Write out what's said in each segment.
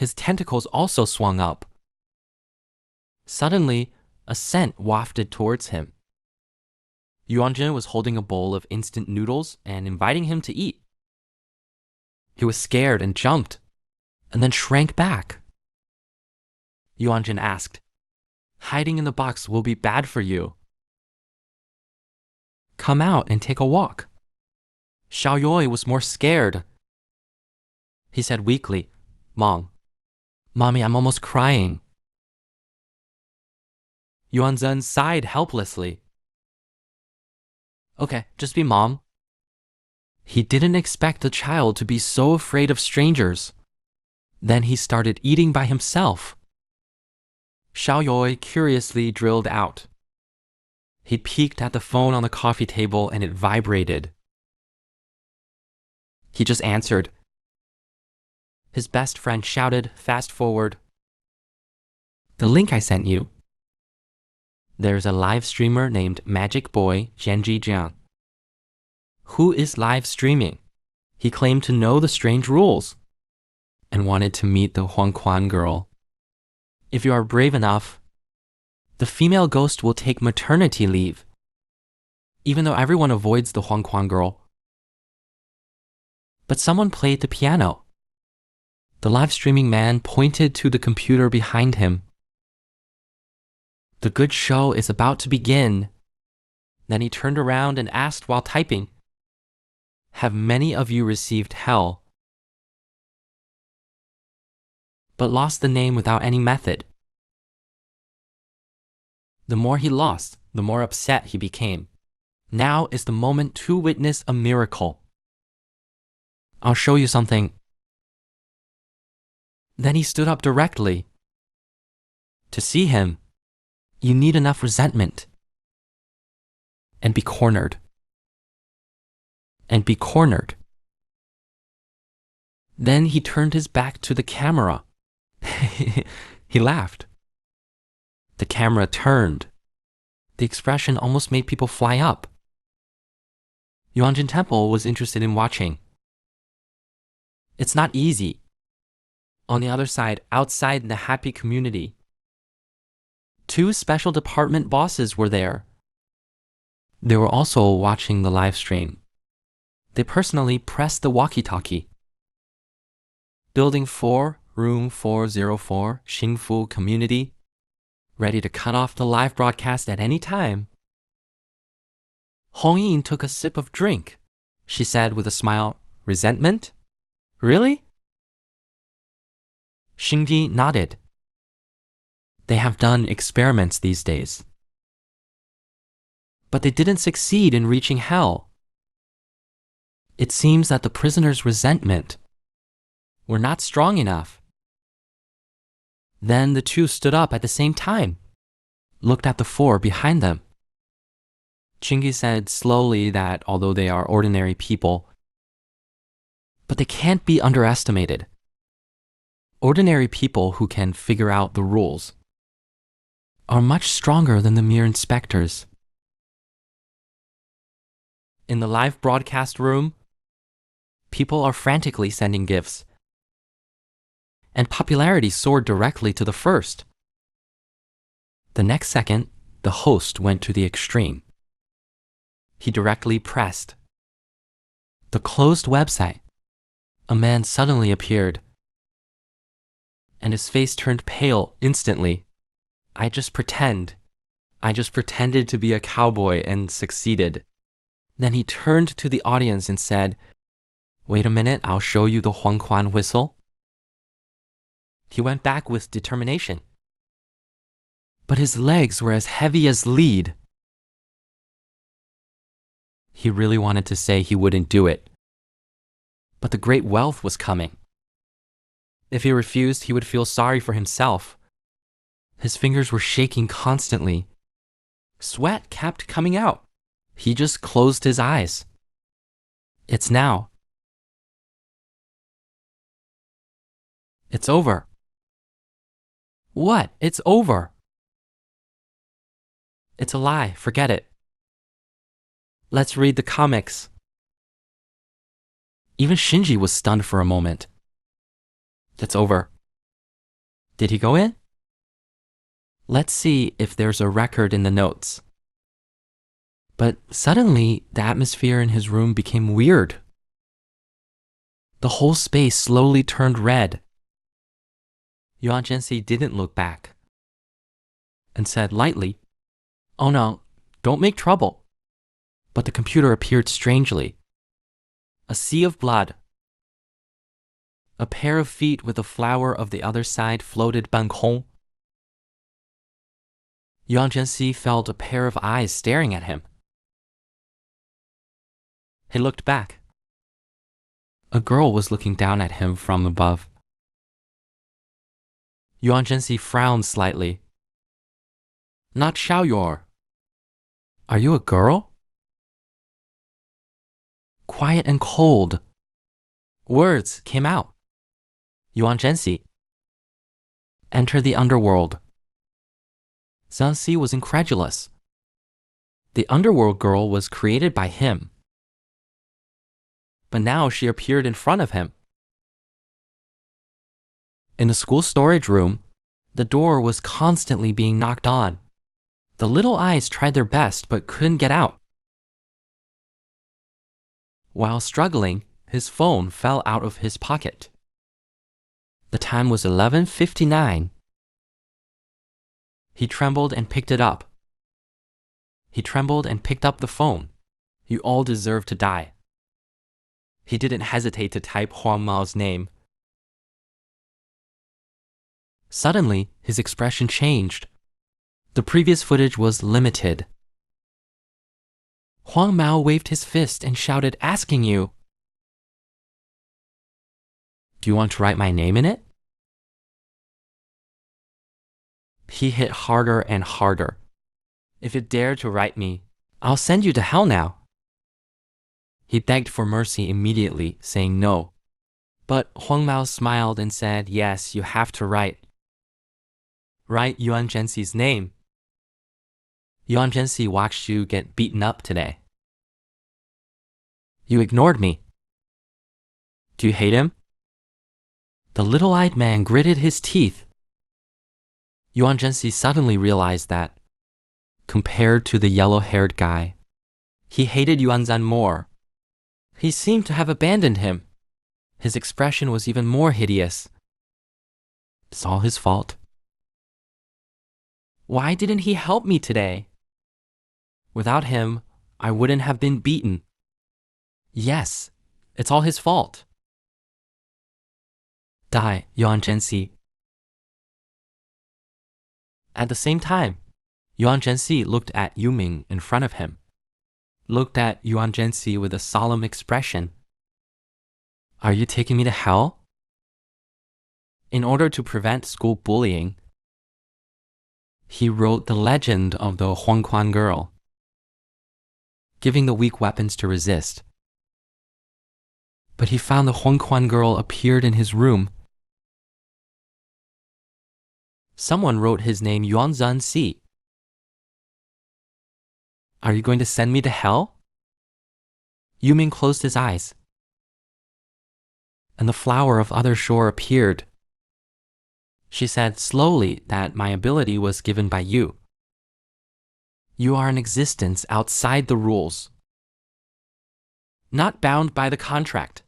His tentacles also swung up. Suddenly, a scent wafted towards him. Yuanjun was holding a bowl of instant noodles and inviting him to eat. He was scared and jumped, and then shrank back. Yuanjun asked, "Hiding in the box will be bad for you. Come out and take a walk." Xiaoyue was more scared. He said weakly, Mommy, I'm almost crying." Yuanzhen sighed helplessly. "Okay, just be Mom." He didn't expect the child to be so afraid of strangers. Then he started eating by himself. Xiaoyue curiously drilled out. He peeked at the phone on the coffee table and it vibrated. He just answered. His best friend shouted, fast forward, "The link I sent you." There's a live streamer named Magic Boy Zhenji Jiang. Who is live streaming? He claimed to know the strange rules and wanted to meet the Huangquan girl. If you are brave enough, the female ghost will take maternity leave, even though everyone avoids the Huangquan girl. But someone played the piano. The live streaming man pointed to the computer behind him. The good show is about to begin. Then he turned around and asked while typing, "Have many of you received hell, but lost the name without any method?" The more he lost, the more upset he became. Now is the moment to witness a miracle. "I'll show you something." Then he stood up directly. To see him, you need enough resentment. And be cornered. And be cornered. Then he turned his back to the camera. He laughed. The camera turned. The expression almost made people fly up. Yuanjin Temple was interested in watching. It's not easy. On the other side, outside the happy community, 2 special department bosses were there. They were also watching the live stream. They personally pressed the walkie-talkie. Building 4, room 404, Xingfu community, ready to cut off the live broadcast at any time. Hong Yin took a sip of drink. She said with a smile, "Resentment? Really?" Xingji nodded. They have done experiments these days. But they didn't succeed in reaching hell. It seems that the prisoners' resentment were not strong enough. Then the 2 stood up at the same time, looked at the 4 behind them. Chingy said slowly that although they are ordinary people, but they can't be underestimated. Ordinary people who can figure out the rules are much stronger than the mere inspectors. In the live broadcast room, people are frantically sending gifts, and popularity soared directly to the first. The next second, the host went to the extreme. He directly pressed the closed website. A man suddenly appeared, and his face turned pale instantly. I just pretended to be a cowboy and succeeded." Then he turned to the audience and said, "Wait a minute, I'll show you the Huangquan whistle." He went back with determination. But his legs were as heavy as lead. He really wanted to say he wouldn't do it. But the great wealth was coming. If he refused, he would feel sorry for himself. His fingers were shaking constantly. Sweat kept coming out. He just closed his eyes. It's now. It's over. What? It's over. It's a lie. Forget it. Let's read the comics. Even Shinji was stunned for a moment. It's over. Did he go in? Let's see if there's a record in the notes. But suddenly, the atmosphere in his room became weird. The whole space slowly turned red. Yuan Zhenxi didn't look back and said lightly, "Oh no, don't make trouble." But the computer appeared strangely. A sea of blood. A pair of feet with a flower of the other side floated 半空. Yuan Zhenxi felt a pair of eyes staring at him. He looked back. A girl was looking down at him from above. Yuan Zhenxi frowned slightly. "Not Xiaoyor. Are you a girl?" Quiet and cold. Words came out. Yuan Zhenxi. Enter the underworld. Zhenxi was incredulous. The underworld girl was created by him. But now she appeared in front of him. In the school storage room, the door was constantly being knocked on. The little eyes tried their best but couldn't get out. While struggling, his phone fell out of his pocket. The time was 11:59. He trembled and picked it up. He trembled and picked up the phone. You all deserve to die. He didn't hesitate to type Huang Mao's name. Suddenly, his expression changed. The previous footage was limited. Huang Mao waved his fist and shouted, "Asking you. Do you want to write my name in it?" He hit harder and harder. "If you dare to write me, I'll send you to hell now." He begged for mercy immediately, saying no. But Huang Mao smiled and said, "Yes, you have to write. Write Yuan Zhenxi's name. Yuan Zhenxi watched you get beaten up today. You ignored me. Do you hate him?" The little-eyed man gritted his teeth. Yuan Zhenxi suddenly realized that, compared to the yellow-haired guy, he hated Yuan Zhan more. He seemed to have abandoned him. His expression was even more hideous. It's all his fault. Why didn't he help me today? Without him, I wouldn't have been beaten. Yes, it's all his fault. Die, Yuan Zhenxi. At the same time, Yuan Zhenxi looked at Yuming in front of him, looked at Yuan Zhenxi with a solemn expression. Are you taking me to hell? In order to prevent school bullying, he wrote the legend of the Huangquan girl, giving the weak weapons to resist. But he found the Huangquan girl appeared in his room. Someone wrote his name Yuan Zhenxi. Are you going to send me to hell? Yuming closed his eyes, and the flower of other shore appeared. She said slowly that my ability was given by you. You are an existence outside the rules, not bound by the contract.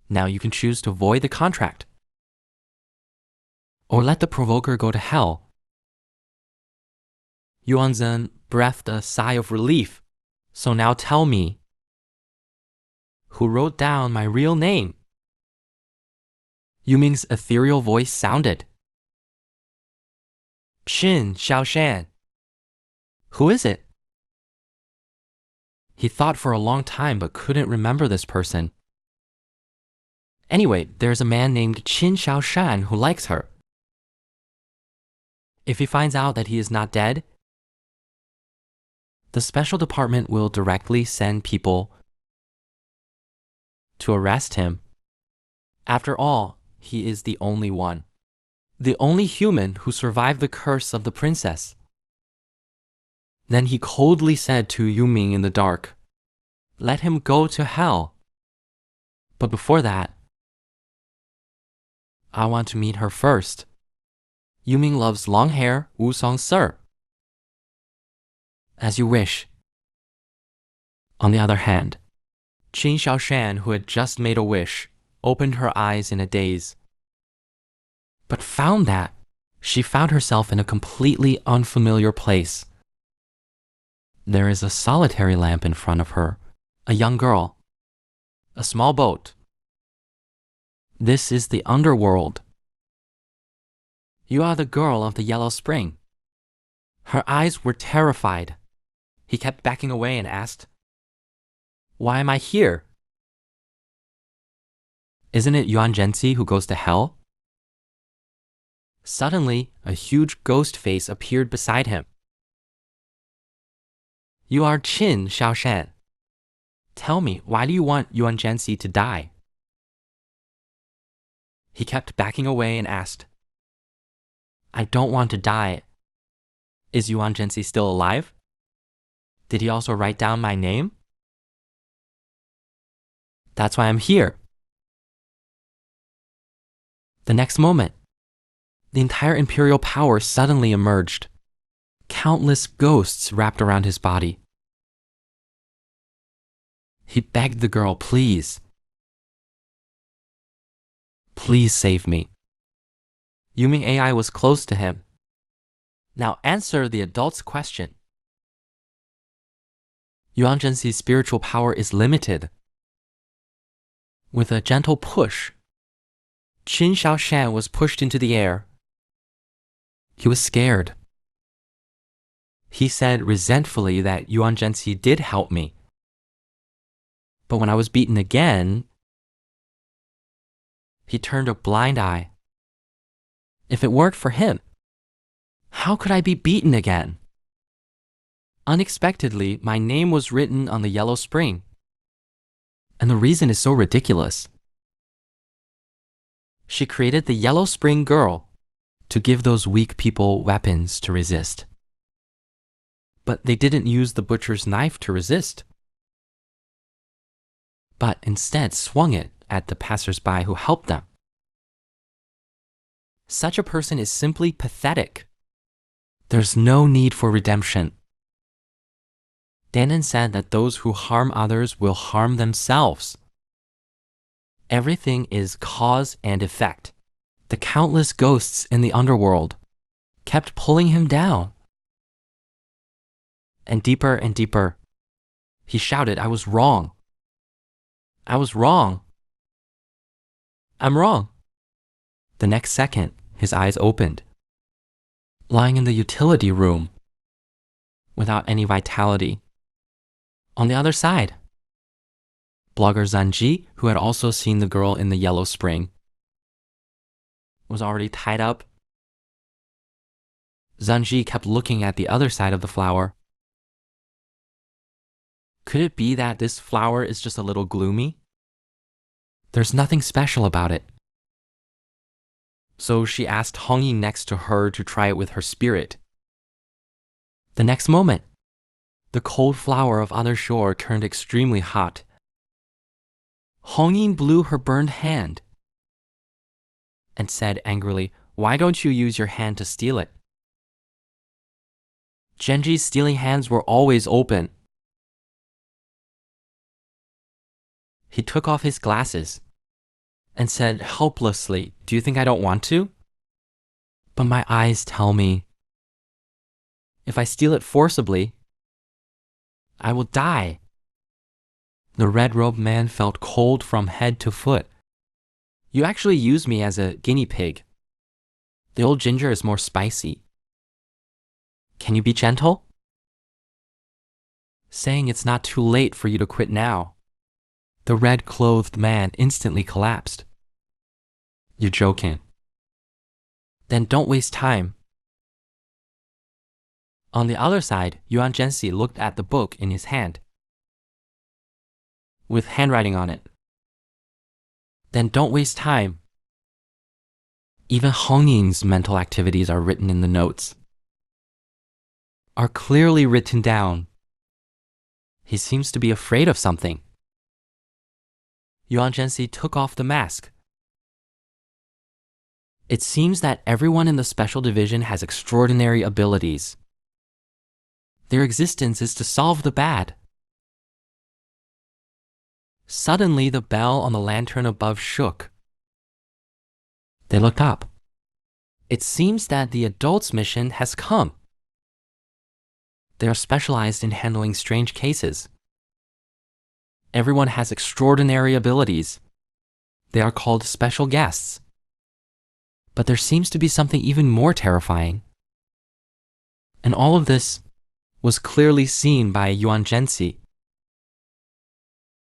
Now you can choose to void the contract, or let the provoker go to hell. Yuan Zhen breathed a sigh of relief. So now tell me, who wrote down my real name? Yuming's ethereal voice sounded. Qin Xiaoshan. Who is it? He thought for a long time but couldn't remember this person. Anyway, there's a man named Qin Xiaoshan who likes her. If he finds out that he is not dead, the special department will directly send people to arrest him. After all, he is the only one, the only human who survived the curse of the princess. Then he coldly said to Yuming in the dark, let him go to hell. But before that, I want to meet her first. Yuming loves long hair, wusong sir. As you wish. On the other hand, Qin Xiaoshan, who had just made a wish, opened her eyes in a daze, but found that she found herself in a completely unfamiliar place. There is a solitary lamp in front of her, a young girl, a small boat. This is the underworld. You are the girl of the Yellow Spring. Her eyes were terrified. He kept backing away and asked, "Why am I here? Isn't it Yuan Zhenzi who goes to hell?" Suddenly, a huge ghost face appeared beside him. "You are Qin Xiaoshan. Tell me, why do you want Yuan Zhenzi to die?" He kept backing away and asked, "I don't want to die. Is Yuan Zhenzi still alive? Did he also write down my name?" "That's why I'm here." The next moment, the entire imperial power suddenly emerged. Countless ghosts wrapped around his body. He begged the girl, "Please. Please save me." Yuming AI was close to him. "Now answer the adult's question." Yuan Zhenzi's spiritual power is limited. With a gentle push, Qin Xiaoshan was pushed into the air. He was scared. He said resentfully that Yuan Zhenzi did help me. But when I was beaten again, he turned a blind eye. If it weren't for him, how could I be beaten again? Unexpectedly, my name was written on the Yellow Spring. And the reason is so ridiculous. She created the Yellow Spring Girl to give those weak people weapons to resist. But they didn't use the butcher's knife to resist, but instead swung it at the passers-by who helped them. Such a person is simply pathetic. There's no need for redemption. Danon said that those who harm others will harm themselves. Everything is cause and effect. The countless ghosts in the underworld kept pulling him down. And deeper, he shouted, "I was wrong. I was wrong. I'm wrong." The next second, his eyes opened, lying in the utility room, without any vitality. On the other side, blogger Zanji, who had also seen the girl in the Yellow Spring, was already tied up. Zanji kept looking at the other side of the flower. Could it be that this flower is just a little gloomy? There's nothing special about it. So she asked Hongyi next to her to try it with her spirit. The next moment, the cold flower of other shore turned extremely hot. Hongyin blew her burned hand and said angrily, "Why don't you use your hand to steal it?" Genji's stealing hands were always open. He took off his glasses and said helplessly, "Do you think I don't want to? But my eyes tell me, if I steal it forcibly, I will die." The red-robed man felt cold from head to foot. "You actually use me as a guinea pig. The old ginger is more spicy. Can you be gentle?" Saying it's not too late for you to quit now, the red-clothed man instantly collapsed. "You're joking. Then don't waste time." On the other side, Yuan Zhenzi looked at the book in his hand, with handwriting on it. "Then don't waste time." Even Hongyin's mental activities are written in the notes, are clearly written down. He seems to be afraid of something. Yuan Zhenzi took off the mask. It seems that everyone in the special division has extraordinary abilities. Their existence is to solve the bad. Suddenly, the bell on the lantern above shook. They looked up. It seems that the adults' mission has come. They are specialized in handling strange cases. Everyone has extraordinary abilities. They are called special guests. But there seems to be something even more terrifying. And all of this was clearly seen by Yuan Zhenxi.